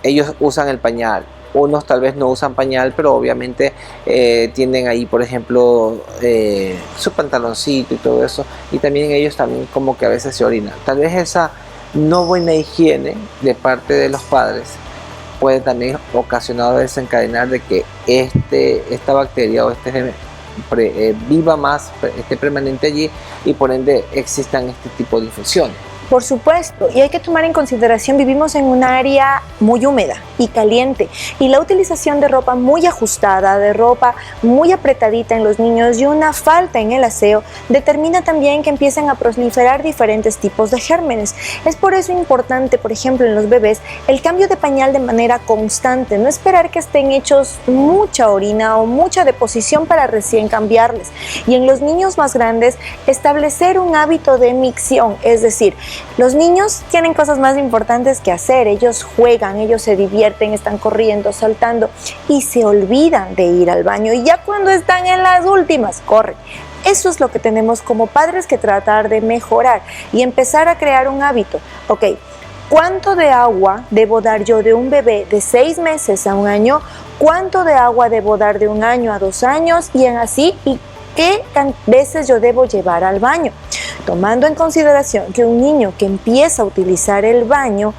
ellos usan el pañal. Unos tal vez no usan pañal, pero obviamente tienen ahí, por ejemplo, su pantaloncito y todo eso. Y también ellos también como que a veces se orinan. Tal vez esa no buena higiene de parte de los padres puede también ocasionar o desencadenar de que esta bacteria o viva más, esté permanente allí y por ende existan este tipo de infecciones. Por supuesto, y hay que tomar en consideración, vivimos en un área muy húmeda y caliente, y la utilización de ropa muy ajustada, de ropa muy apretadita en los niños y una falta en el aseo determina también que empiezan a proliferar diferentes tipos de gérmenes. Es por eso importante, por ejemplo, en los bebés, el cambio de pañal de manera constante, no esperar que estén hechos mucha orina o mucha deposición para recién cambiarles. Y en los niños más grandes, establecer un hábito de micción, es decir, los niños tienen cosas más importantes que hacer. Ellos juegan, ellos se divierten, están corriendo, saltando y se olvidan de ir al baño. Y ya cuando están en las últimas, corren. Eso es lo que tenemos como padres que tratar de mejorar y empezar a crear un hábito. Ok, ¿cuánto de agua debo dar yo de un bebé de 6 meses a 1 año? ¿Cuánto de agua debo dar de 1 año a 2 años? Y así, ¿y qué veces yo debo llevar al baño? Tomando en consideración que un niño que empieza a utilizar el baño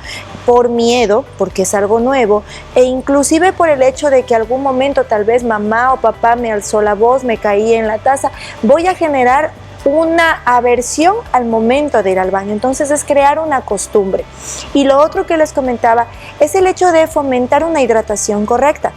por miedo, porque es algo nuevo, e inclusive por el hecho de que algún momento tal vez mamá o papá me alzó la voz, me caí en la taza, voy a generar una aversión al momento de ir al baño. Entonces es crear una costumbre. Y lo otro que les comentaba es el hecho de fomentar una hidratación correcta.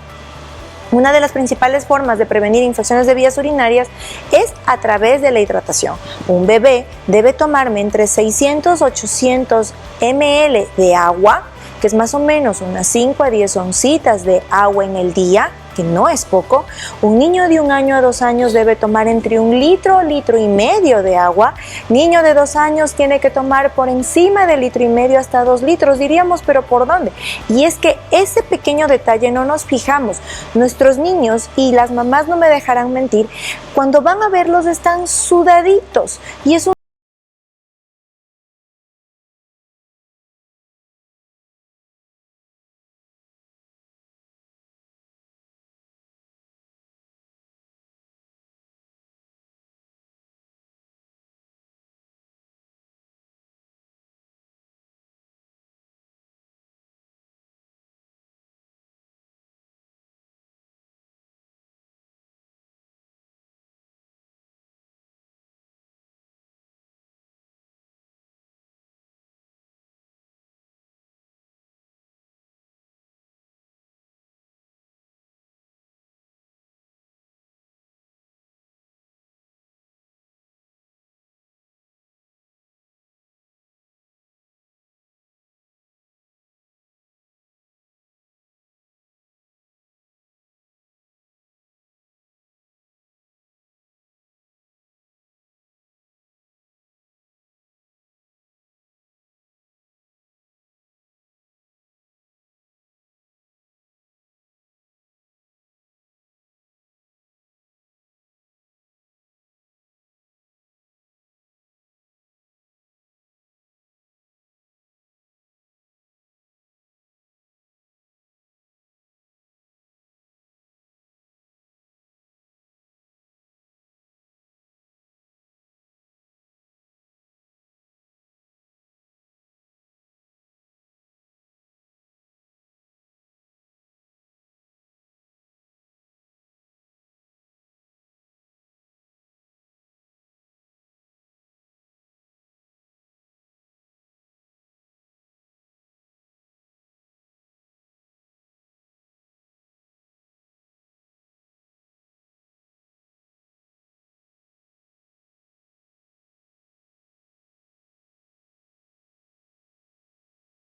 Una de las principales formas de prevenir infecciones de vías urinarias es a través de la hidratación. Un bebé debe tomarme entre 600 a 800 ml de agua, que es más o menos unas 5 a 10 oncitas de agua en el día, que no es poco. Un niño de 1 año a 2 años debe tomar entre 1 litro, litro y medio de agua. Niño de 2 años tiene que tomar por encima de 1,5 litros hasta 2 litros, diríamos, pero ¿por dónde? Y es que ese pequeño detalle no nos fijamos. Nuestros niños, y las mamás no me dejarán mentir, cuando van a verlos están sudaditos, y es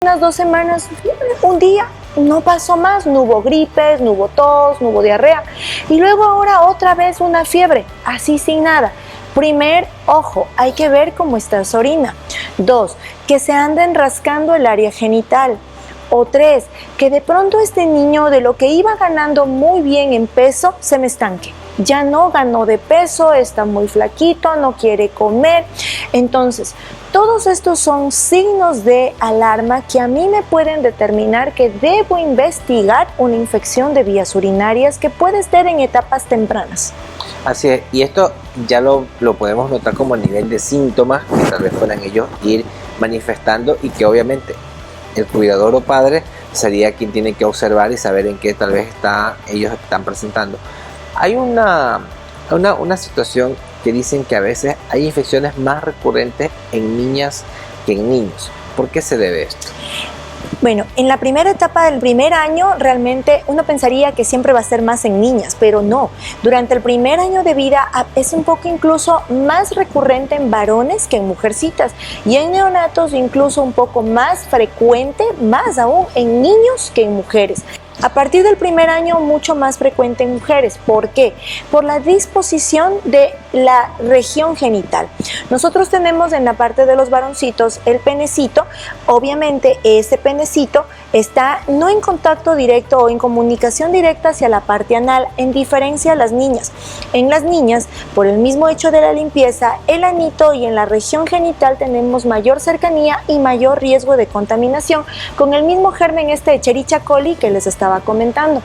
unas 2 semanas, un día, no pasó más, no hubo gripes, no hubo tos, no hubo diarrea, y luego ahora otra vez una fiebre, así sin nada. Primer, ojo, hay que ver cómo está su orina. 2, que se anden rascando el área genital. O 3, que de pronto este niño de lo que iba ganando muy bien en peso se me estanque. ya no ganó de peso, está muy flaquito, no quiere comer. Entonces, todos estos son signos de alarma que a mí me pueden determinar que debo investigar una infección de vías urinarias que puede estar en etapas tempranas. Así es, y esto ya lo podemos notar como nivel de síntomas que tal vez puedan ellos ir manifestando, y que obviamente el cuidador o padre sería quien tiene que observar y saber en qué tal vez ellos están presentando. Hay una situación que dicen que a veces hay infecciones más recurrentes en niñas que en niños. ¿Por qué se debe esto? Bueno, en la primera etapa del primer año realmente uno pensaría que siempre va a ser más en niñas, pero no. Durante el primer año de vida es un poco incluso más recurrente en varones que en mujercitas, y en neonatos incluso un poco más frecuente, más aún en niños que en mujeres. A partir del primer año mucho más frecuente en mujeres. ¿Por qué? Por la disposición de la región genital. Nosotros tenemos en la parte de los varoncitos el penecito. Obviamente ese penecito está no en contacto directo o en comunicación directa hacia la parte anal, en diferencia a las niñas. En las niñas, por el mismo hecho de la limpieza, el anito y en la región genital tenemos mayor cercanía y mayor riesgo de contaminación con el mismo germen Escherichia coli que les estaba comentando.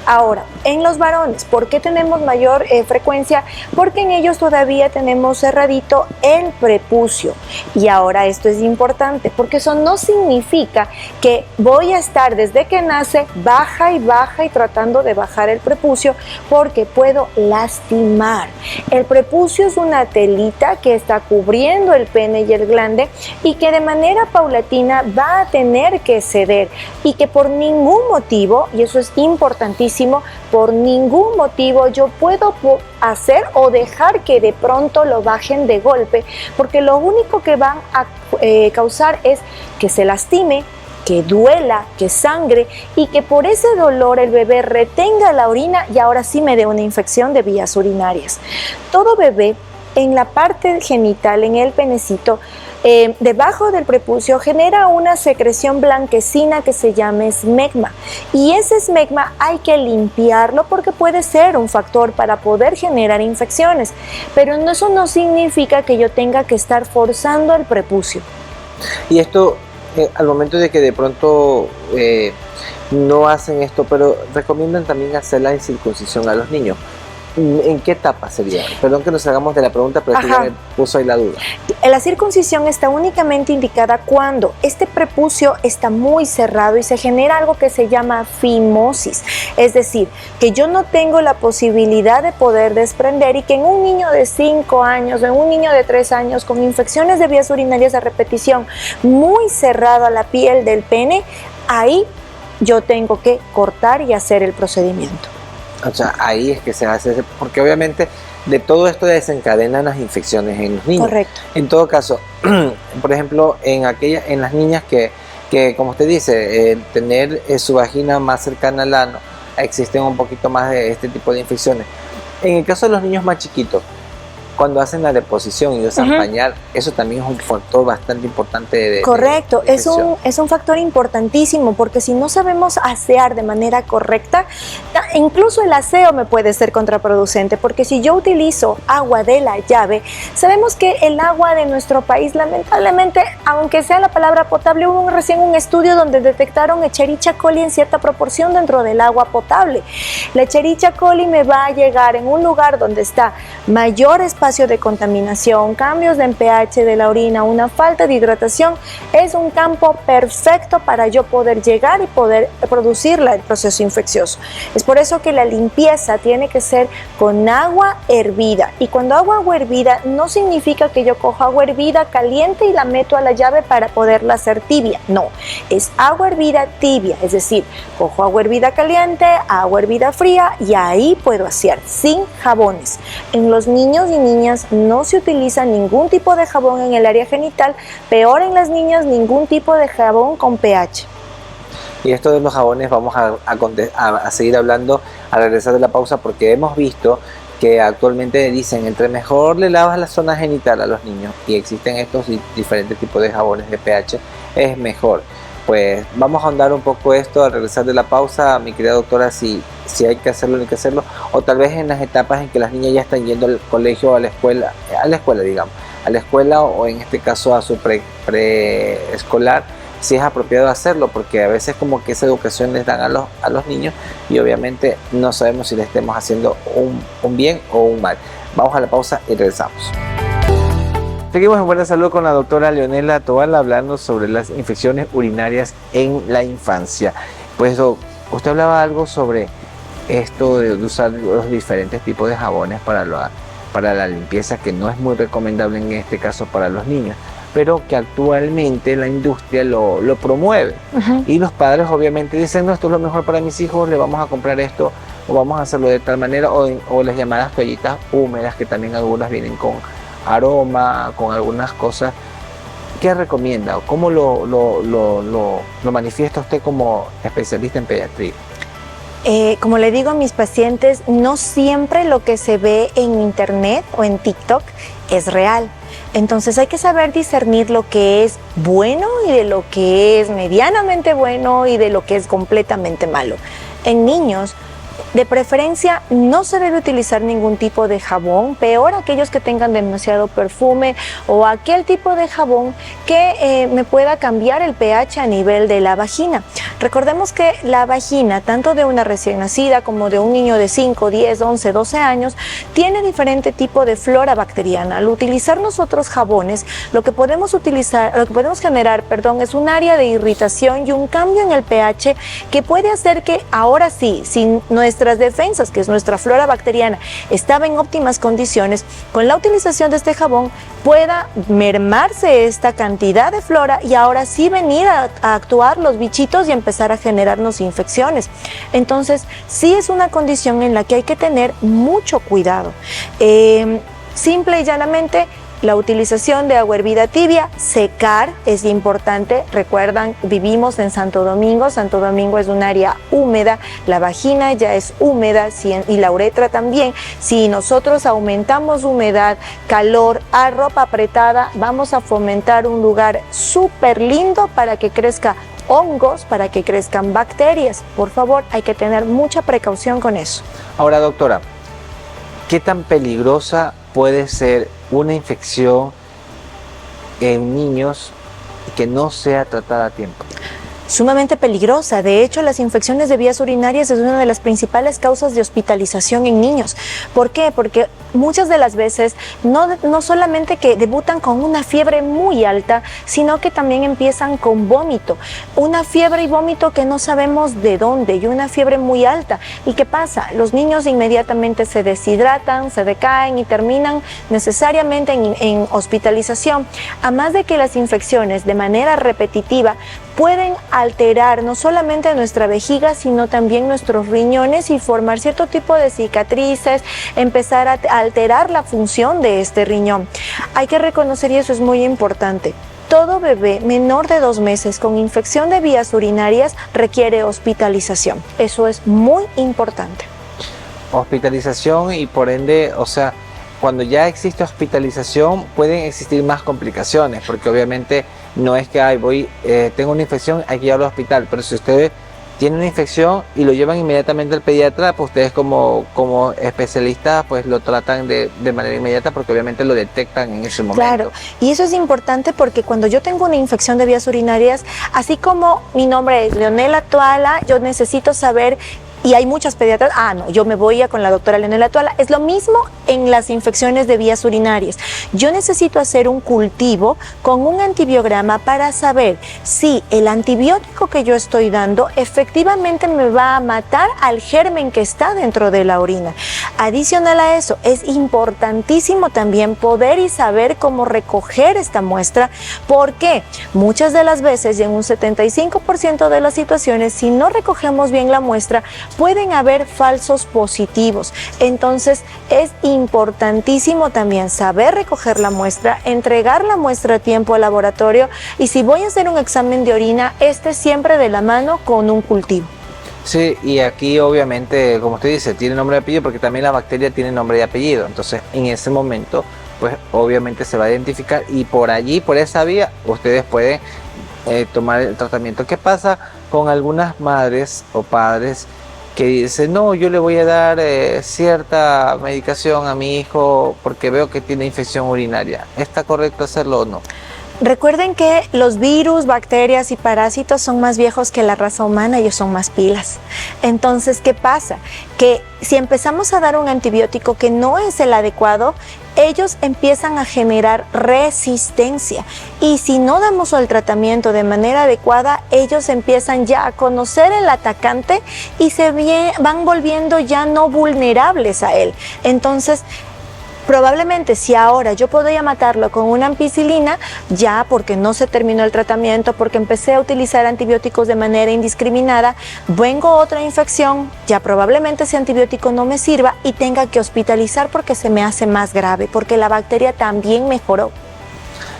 Ahora, en los varones, ¿por qué tenemos mayor frecuencia? Porque en ellos todavía tenemos cerradito el prepucio. Y ahora esto es importante, porque eso no significa que voy a estar desde que nace baja y tratando de bajar el prepucio, porque puedo lastimar. El prepucio es una telita que está cubriendo el pene y el glande, y que de manera paulatina va a tener que ceder, y que por ningún motivo, y eso es importantísimo, por ningún motivo yo puedo hacer o dejar que de pronto lo bajen de golpe, porque lo único que van a causar es que se lastime, que duela, que sangre, y que por ese dolor el bebé retenga la orina y ahora sí me dé una infección de vías urinarias. Todo bebé en la parte genital, en el penecito, debajo del prepucio, genera una secreción blanquecina que se llama esmegma, y ese esmegma hay que limpiarlo porque puede ser un factor para poder generar infecciones, pero eso no significa que yo tenga que estar forzando el prepucio. Y esto, al momento de que de pronto no hacen esto, pero recomiendan también hacer la incircuncisión a los niños. ¿En qué etapa sería? Perdón que nos hagamos de la pregunta, pero sí me puso ahí la duda. La circuncisión está únicamente indicada cuando este prepucio está muy cerrado y se genera algo que se llama fimosis. Es decir, que yo no tengo la posibilidad de poder desprender, y que en un niño de 5 años o en un niño de 3 años con infecciones de vías urinarias a repetición muy cerrado a la piel del pene, ahí yo tengo que cortar y hacer el procedimiento. O sea, ahí es que se hace, porque obviamente de todo esto desencadenan las infecciones en los niños. Correcto. En todo caso, por ejemplo, en las niñas que como usted dice, tener su vagina más cercana al ano, existen un poquito más de este tipo de infecciones. En el caso de los niños más chiquitos, cuando hacen la deposición y usan pañal, eso también es un factor bastante importante correcto, de es un factor importantísimo, porque si no sabemos asear de manera correcta, incluso el aseo me puede ser contraproducente, porque si yo utilizo agua de la llave, sabemos que el agua de nuestro país, lamentablemente, aunque sea la palabra potable, hubo recién un estudio donde detectaron Escherichia coli en cierta proporción dentro del agua potable. La Escherichia coli me va a llegar en un lugar donde está mayor espacio de contaminación, cambios en pH de la orina, una falta de hidratación. Es un campo perfecto para yo poder llegar y poder producir el proceso infeccioso. Es por eso que la limpieza tiene que ser con agua hervida, y cuando hago agua hervida no significa que yo cojo agua hervida caliente y la meto a la llave para poderla hacer tibia, no, es agua hervida tibia, es decir, cojo agua hervida caliente, agua hervida fría, y ahí puedo asear sin jabones. En los niños y niñas no se utiliza ningún tipo de jabón en el área genital, peor en las niñas ningún tipo de jabón con pH. Y esto de los jabones vamos a seguir hablando al regresar de la pausa, porque hemos visto que actualmente dicen entre mejor le lavas la zona genital a los niños, y existen estos diferentes tipos de jabones de pH, es mejor. pues vamos a ahondar un poco esto al regresar de la pausa, mi querida doctora, si hay que hacerlo, no hay que hacerlo, o tal vez en las etapas en que las niñas ya están yendo al colegio o a la escuela digamos, a la escuela o en este caso a su preescolar, si es apropiado hacerlo, porque a veces como que esa educación les dan a los niños y obviamente no sabemos si le estemos haciendo un bien o un mal. Vamos a la pausa y regresamos. Seguimos en Buena Salud con la doctora Leonela Toal hablando sobre las infecciones urinarias en la infancia. Pues usted hablaba algo sobre esto de usar los diferentes tipos de jabones para la limpieza, que no es muy recomendable en este caso para los niños, pero que actualmente la industria lo promueve. Y los padres obviamente dicen, no, esto es lo mejor para mis hijos, le vamos a comprar esto o vamos a hacerlo de tal manera, o las llamadas toallitas húmedas, que también algunas vienen con aroma, con algunas cosas. ¿Qué recomienda? ¿Cómo lo manifiesta usted como especialista en pediatría? Como le digo a mis pacientes, no siempre lo que se ve en internet o en TikTok es real. Entonces hay que saber discernir lo que es bueno y de lo que es medianamente bueno y de lo que es completamente malo. En niños, de preferencia, no se debe utilizar ningún tipo de jabón, peor aquellos que tengan demasiado perfume o aquel tipo de jabón que me pueda cambiar el pH a nivel de la vagina. Recordemos que la vagina, tanto de una recién nacida como de un niño de 5, 10, 11, 12 años, tiene diferente tipo de flora bacteriana. Al utilizar nosotros jabones, lo que podemos generar, es un área de irritación y un cambio en el pH que puede hacer que ahora sí, sin nuestras defensas, que es nuestra flora bacteriana, estaba en óptimas condiciones, con la utilización de este jabón pueda mermarse esta cantidad de flora y ahora sí venir a actuar los bichitos y empezar a generarnos infecciones. Entonces, sí es una condición en la que hay que tener mucho cuidado. Simple y llanamente, la utilización de agua hervida tibia, secar es importante. Recuerdan, vivimos en Santo Domingo es un área húmeda, la vagina ya es húmeda y la uretra también. Si nosotros aumentamos humedad, calor a ropa apretada, vamos a fomentar un lugar súper lindo para que crezca hongos, para que crezcan bacterias. Por favor, hay que tener mucha precaución con eso. Ahora, doctora, ¿qué tan peligrosa puede ser una infección en niños que no sea tratada a tiempo? Sumamente peligrosa. De hecho, las infecciones de vías urinarias es una de las principales causas de hospitalización en niños. ¿Por qué? Porque muchas de las veces no solamente que debutan con una fiebre muy alta, sino que también empiezan con vómito. Una fiebre y vómito que no sabemos de dónde, y una fiebre muy alta. ¿Y qué pasa? Los niños inmediatamente se deshidratan, se decaen y terminan necesariamente en hospitalización. Además de que las infecciones de manera repetitiva pueden alterar no solamente nuestra vejiga, sino también nuestros riñones y formar cierto tipo de cicatrices, empezar a alterar la función de este riñón. Hay que reconocer, y eso es muy importante, todo bebé menor de 2 meses con infección de vías urinarias requiere hospitalización. Eso es muy importante. Hospitalización y por ende, o sea, cuando ya existe hospitalización pueden existir más complicaciones, porque obviamente no es que tengo una infección, hay que llevarlo al hospital, pero si usted tiene una infección y lo llevan inmediatamente al pediatra, pues ustedes como especialistas pues lo tratan de manera inmediata, porque obviamente lo detectan en ese momento. Claro, y eso es importante porque cuando yo tengo una infección de vías urinarias, así como mi nombre es Leonela Toala, yo necesito saber. Y hay muchas pediatras, no, yo me voy con la doctora Leonela Toala. Es lo mismo en las infecciones de vías urinarias. Yo necesito hacer un cultivo con un antibiograma para saber si el antibiótico que yo estoy dando efectivamente me va a matar al germen que está dentro de la orina. Adicional a eso, es importantísimo también poder y saber cómo recoger esta muestra, porque muchas de las veces, y en un 75% de las situaciones, si no recogemos bien la muestra, pueden haber falsos positivos. Entonces es importantísimo también saber recoger la muestra, entregar la muestra a tiempo al laboratorio, y si voy a hacer un examen de orina, siempre de la mano con un cultivo. Sí, y aquí obviamente, como usted dice, tiene nombre y apellido, porque también la bacteria tiene nombre y apellido. Entonces en ese momento pues obviamente se va a identificar, y por allí, por esa vía, ustedes pueden tomar el tratamiento. ¿Qué pasa con algunas madres o padres que dicen, no, yo le voy a dar cierta medicación a mi hijo porque veo que tiene infección urinaria? ¿Está correcto hacerlo o no? Recuerden que los virus, bacterias y parásitos son más viejos que la raza humana, ellos son más pilas. Entonces, ¿qué pasa? Que si empezamos a dar un antibiótico que no es el adecuado, ellos empiezan a generar resistencia, y si no damos el tratamiento de manera adecuada, ellos empiezan ya a conocer el atacante y van volviendo ya no vulnerables a él. Entonces, probablemente si ahora yo podía matarlo con una ampicilina, ya porque no se terminó el tratamiento, porque empecé a utilizar antibióticos de manera indiscriminada, vengo otra infección, ya probablemente ese antibiótico no me sirva y tenga que hospitalizar porque se me hace más grave, porque la bacteria también mejoró.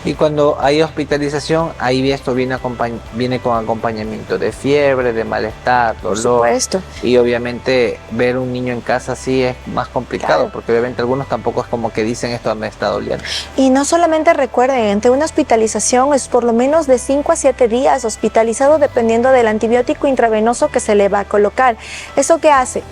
Y cuando hay hospitalización, ahí esto viene con acompañamiento de fiebre, de malestar, dolor. Por supuesto. Y obviamente ver un niño en casa sí es más complicado, claro, porque obviamente algunos tampoco es como que dicen esto me está doliendo. Y no solamente recuerden, ante una hospitalización es por lo menos de 5 a 7 días hospitalizado dependiendo del antibiótico intravenoso que se le va a colocar. ¿Eso qué hace?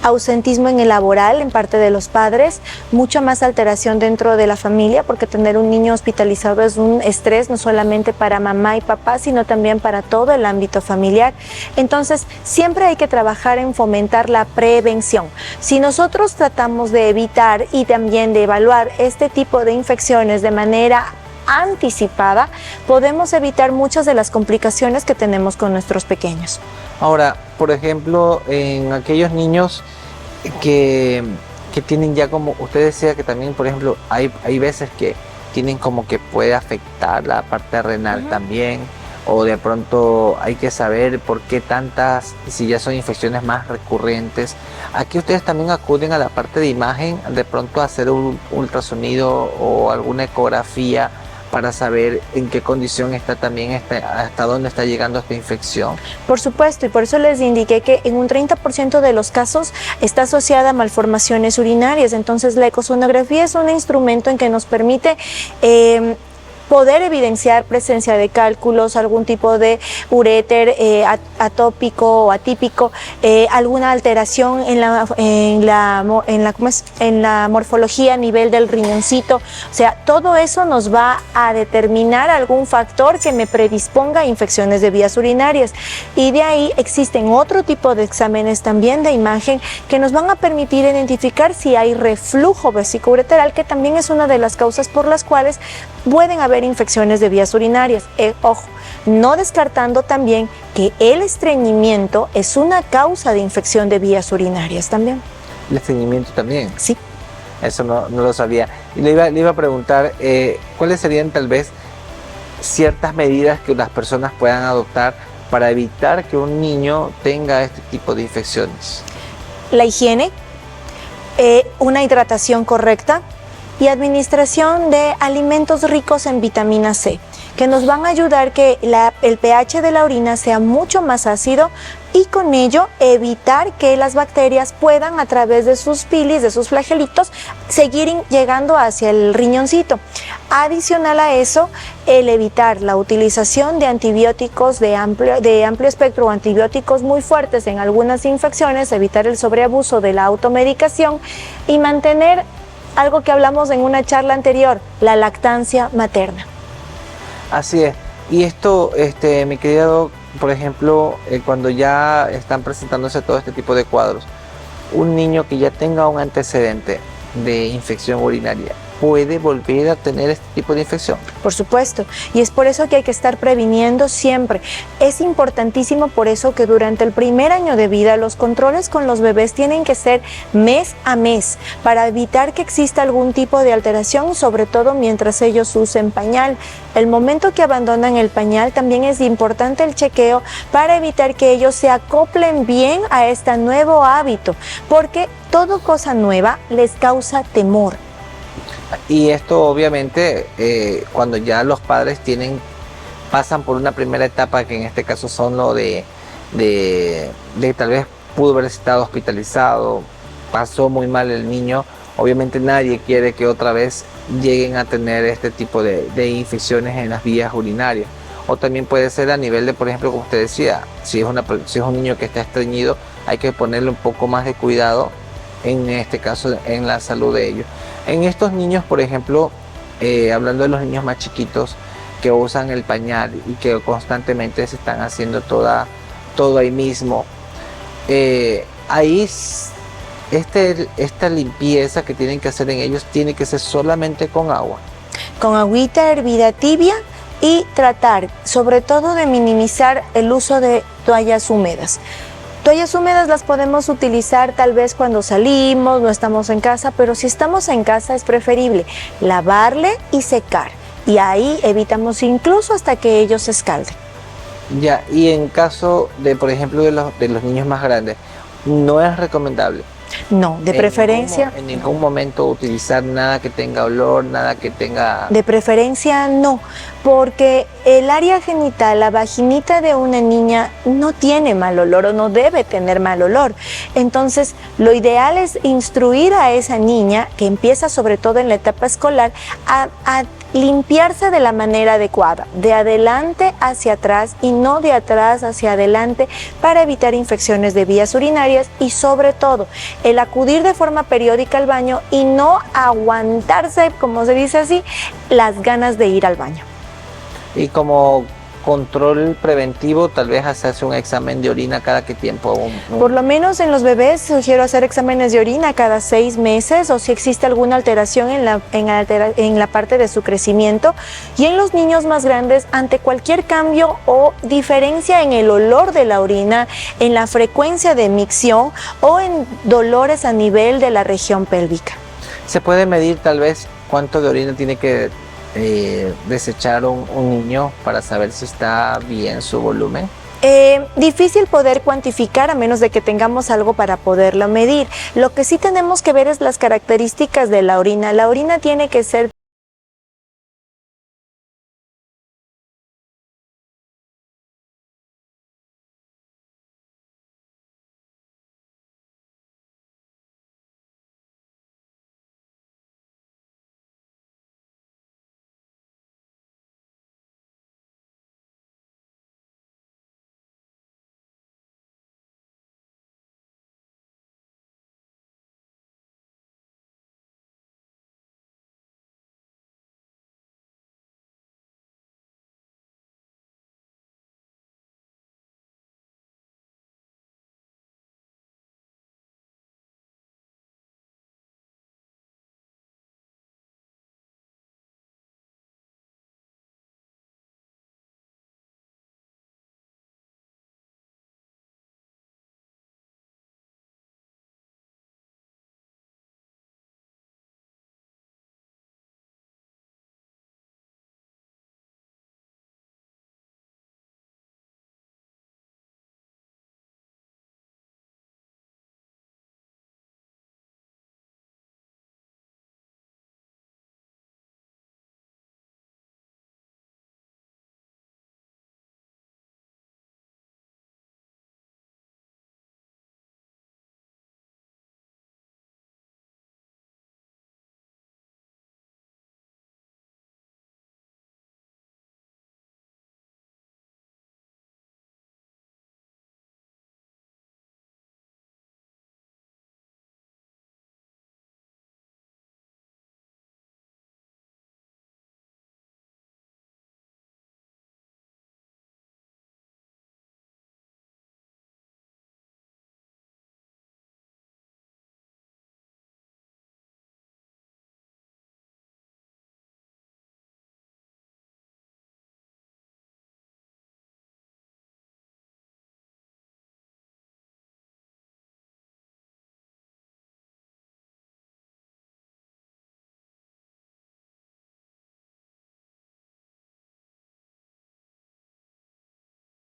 Ausentismo en el laboral en parte de los padres, mucha más alteración dentro de la familia, porque tener un niño hospitalizado es un estrés no solamente para mamá y papá, sino también para todo el ámbito familiar. Entonces, siempre hay que trabajar en fomentar la prevención. Si nosotros tratamos de evitar y también de evaluar este tipo de infecciones de manera anticipada, podemos evitar muchas de las complicaciones que tenemos con nuestros pequeños. Ahora, por ejemplo, en aquellos niños que tienen ya, como usted decía, que también, por ejemplo, hay veces que tienen como que puede afectar la parte renal también, o de pronto hay que saber por qué tantas, si ya son infecciones más recurrentes. Aquí ustedes también acuden a la parte de imagen, de pronto a hacer un ultrasonido o alguna ecografía para saber en qué condición está también, hasta dónde está llegando esta infección. Por supuesto, y por eso les indiqué que en un 30% de los casos está asociada a malformaciones urinarias. Entonces la ecosonografía es un instrumento en que nos permite poder evidenciar presencia de cálculos, algún tipo de uréter atópico o atípico, alguna alteración en la morfología a nivel del riñoncito. O sea, todo eso nos va a determinar algún factor que me predisponga a infecciones de vías urinarias. Y de ahí existen otro tipo de exámenes también de imagen que nos van a permitir identificar si hay reflujo vesicoureteral, que también es una de las causas por las cuales pueden haber infecciones de vías urinarias. Ojo, no descartando también que el estreñimiento es una causa de infección de vías urinarias también. ¿El estreñimiento también? Sí. Eso no lo sabía. Y le iba a preguntar, ¿cuáles serían tal vez ciertas medidas que las personas puedan adoptar para evitar que un niño tenga este tipo de infecciones? La higiene, una hidratación correcta y administración de alimentos ricos en vitamina C, que nos van a ayudar que el pH de la orina sea mucho más ácido y con ello evitar que las bacterias puedan, a través de sus pilis, de sus flagelitos, seguir llegando hacia el riñoncito. Adicional a eso, el evitar la utilización de antibióticos de amplio espectro o antibióticos muy fuertes en algunas infecciones, evitar el sobreabuso de la automedicación y mantener algo que hablamos en una charla anterior, la lactancia materna. Así es. Y esto, mi querido, por ejemplo, cuando ya están presentándose todo este tipo de cuadros, un niño que ya tenga un antecedente de infección urinaria, ¿puede volver a tener este tipo de infección? Por supuesto, y es por eso que hay que estar previniendo siempre. Es importantísimo por eso que durante el primer año de vida los controles con los bebés tienen que ser mes a mes para evitar que exista algún tipo de alteración, sobre todo mientras ellos usen pañal. El momento que abandonan el pañal también es importante el chequeo para evitar que ellos se acoplen bien a este nuevo hábito, porque toda cosa nueva les causa temor. Y esto obviamente cuando ya los padres pasan por una primera etapa, que en este caso son lo de tal vez pudo haber estado hospitalizado, pasó muy mal el niño, obviamente nadie quiere que otra vez lleguen a tener este tipo de infecciones en las vías urinarias. o también puede ser a nivel de, por ejemplo, como usted decía, si es un niño que está estreñido, hay que ponerle un poco más de cuidado, en este caso en la salud de ellos. En estos niños, por ejemplo, hablando de los niños más chiquitos que usan el pañal y que constantemente se están haciendo todo ahí mismo, ahí esta limpieza que tienen que hacer en ellos tiene que ser solamente con agua. Con agüita hervida tibia y tratar sobre todo de minimizar el uso de toallas húmedas. Toallas húmedas las podemos utilizar tal vez cuando salimos, no estamos en casa, pero si estamos en casa es preferible lavarle y secar. Y ahí evitamos incluso hasta que ellos se escalden. Ya, y en caso de, por ejemplo, de los niños más grandes, no es recomendable No, de preferencia. en ningún momento utilizar nada que tenga olor, nada que tenga... De preferencia no, porque el área genital, la vaginita de una niña no tiene mal olor o no debe tener mal olor. Entonces, lo ideal es instruir a esa niña, que empieza sobre todo en la etapa escolar, a limpiarse de la manera adecuada, de adelante hacia atrás y no de atrás hacia adelante, para evitar infecciones de vías urinarias y sobre todo el acudir de forma periódica al baño y no aguantarse, como se dice así, las ganas de ir al baño. Y como control preventivo, tal vez hacerse un examen de orina cada qué tiempo. Por lo menos en los bebés sugiero hacer exámenes de orina cada 6 meses, o si existe alguna alteración en la parte de su crecimiento. Y en los niños más grandes, ante cualquier cambio o diferencia en el olor de la orina, en la frecuencia de micción o en dolores a nivel de la región pélvica. ¿Se puede medir tal vez cuánto de orina tiene que desechar un niño para saber si está bien su volumen? Difícil poder cuantificar a menos de que tengamos algo para poderlo medir. Lo que sí tenemos que ver es las características de la orina. La orina tiene que ser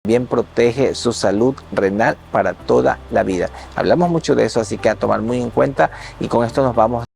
Bien protege su salud renal para toda la vida. Hablamos mucho de eso, así que a tomar muy en cuenta, y con esto nos vamos.